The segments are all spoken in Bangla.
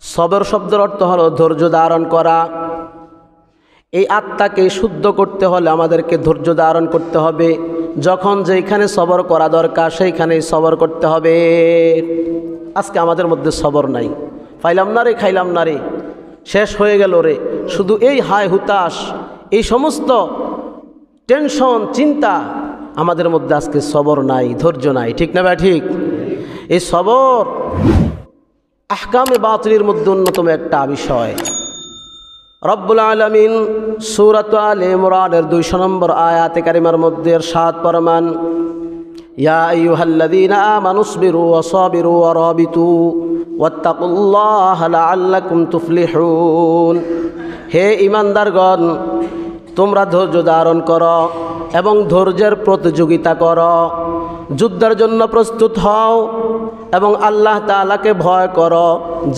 সবর শব্দের অর্থ হলো ধৈর্য ধারণ করা। এই আত্মাকে শুদ্ধ করতে হলে আমাদেরকে ধৈর্য ধারণ করতে হবে। যখন যেখানে সবর করা দরকার সেইখানেই সবর করতে হবে। আজকে আমাদের মধ্যে সবর নাই। পাইলাম না রে, খাইলাম না রে, শেষ হয়ে গেল রে, শুধু এই হায় হুতাশ, এই সমস্ত টেনশন চিন্তা, আমাদের মধ্যে আজকে সবর নাই, ধৈর্য নাই। ঠিক না ভাই? ঠিক। এই সবর আহকামে বাতিলের মধ্যে অন্যতম একটা বিষয়। রব্বুল আলামিন সূরাত আলে ইমরানের 200 নম্বর আয়াতে কারিমার মধ্যে ইরশাদ ফরমান, ইয়া আইয়ুহাল্লাযীনা আমানুসবিরু ওয়া সাবিরু ওয়া রাবিতু ওয়াত্তাকুল্লাহা লাআল্লাকুম তুফলিহুন। হে ঈমানদারগণ, তোমরা ধৈর্য ধারণ করো এবং ধৈর্যের প্রতিযোগিতা করো, যুদ্ধের জন্য প্রস্তুত হও এবং আল্লাহ তাআলাকে ভয় করো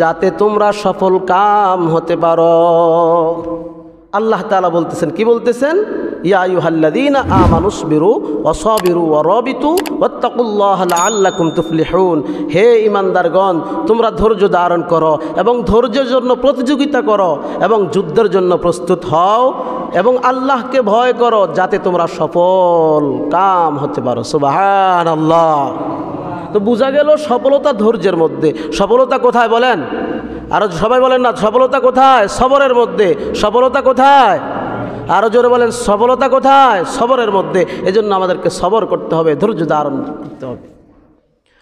যাতে তোমরা সফল কাম হতে পারো। আল্লাহ তাআলা বলতেছেন, কি বলতেছেন? ইয়া আইয়ুহাল্লাযীনা আমানুসবিরু ওয়া সাবিরু ওয়া রাবিতু ওয়াত্তাকুল্লাহা লাআল্লাকুম তুফলিহুন। হে ঈমানদারগণ, তোমরা ধৈর্য ধারণ করো এবং ধৈর্যের জন্য প্রতিযোগিতা করো এবং যুদ্ধের জন্য প্রস্তুত হও এবং আল্লাহকে ভয় করো যাতে তোমরা সফল কাম হতে পারো। সুবহানাল্লাহ। তো বোঝা গেল সফলতা ধৈর্যের মধ্যে। সফলতা কোথায় বলেন? আরো সবাই বলেন না, সফলতা কোথায়? সবরের মধ্যে। সফলতা কোথায়? আরো জোরে বলেন, সফলতা কোথায়? সবরের মধ্যে। এজন্য আমাদেরকে সবর করতে হবে, ধৈর্য ধারণ করতে হবে।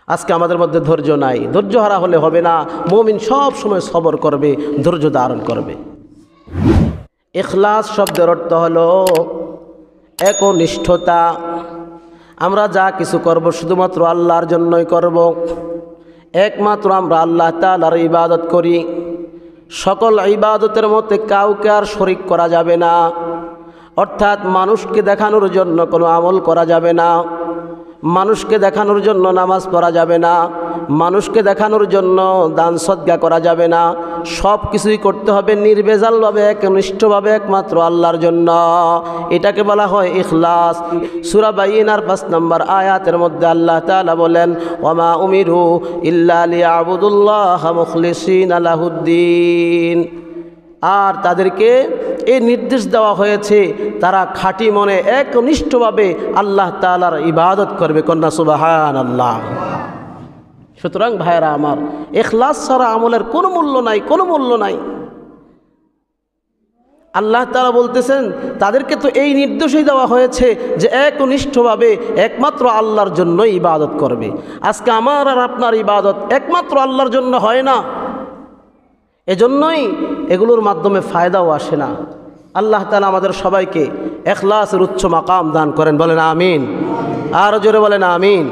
আজকে আমাদের মধ্যে ধৈর্য নাই। ধৈর্য হারা হলে হবে না। মুমিন সব সময় সবর করবে, ধৈর্য ধারণ করবে। ইখলাস শব্দের অর্থ হলো একনিষ্ঠতা। আমরা যা কিছু করব শুধুমাত্র আল্লাহর জন্যই করব। একমাত্র আমরা আল্লাহ তাআলার ইবাদত করি। সকল ইবাদতের মধ্যে কাউকে আর শরীক করা যাবে না। অর্থাৎ মানুষকে দেখানোর জন্য কোনো আমল করা যাবে না, মানুষকে দেখানোর জন্য নামাজ পড়া যাবে না, মানুষকে দেখানোর জন্য দান সদকা করা যাবে না। সব কিছুই করতে হবে নির্ভেজালভাবে, একনিষ্ঠভাবে একমাত্র আল্লাহর জন্য। এটাকে বলা হয় ইখলাস। সূরা বাইনার 5 নম্বর আয়াতের মধ্যে আল্লাহ তাআলা বলেন, ওয়ামা উমিরু ইল্লা লিয়াবুদুল্লাহা মুখলিসিনা লাহুদ্দিন। আর তাদেরকে এই নির্দেশ দেওয়া হয়েছে তারা খাঁটি মনে একনিষ্ঠভাবে আল্লাহ তাআলার ইবাদত করবে। কন্যা সুবহানাল্লাহ। সুতরাং ভাইয়েরা আমার, ইখলাস ছাড়া আমলের কোনো মূল্য নাই, কোনো মূল্য নাই। আল্লাহ তাআলা বলতেছেন তাদেরকে তো এই নির্দেশই দেওয়া হয়েছে যে একনিষ্ঠভাবে একমাত্র আল্লাহর জন্যই ইবাদত করবে। আজকে আমার আর আপনার ইবাদত একমাত্র আল্লাহর জন্য হয় না, এজন্যই এগুলোর মাধ্যমে ফায়দাও আসে না। আল্লাহ তাআলা আমাদের সবাইকে ইখলাসের উচ্চ মাকাম দান করেন। বলেন আমিন। আর জোরে বলেন আমিন।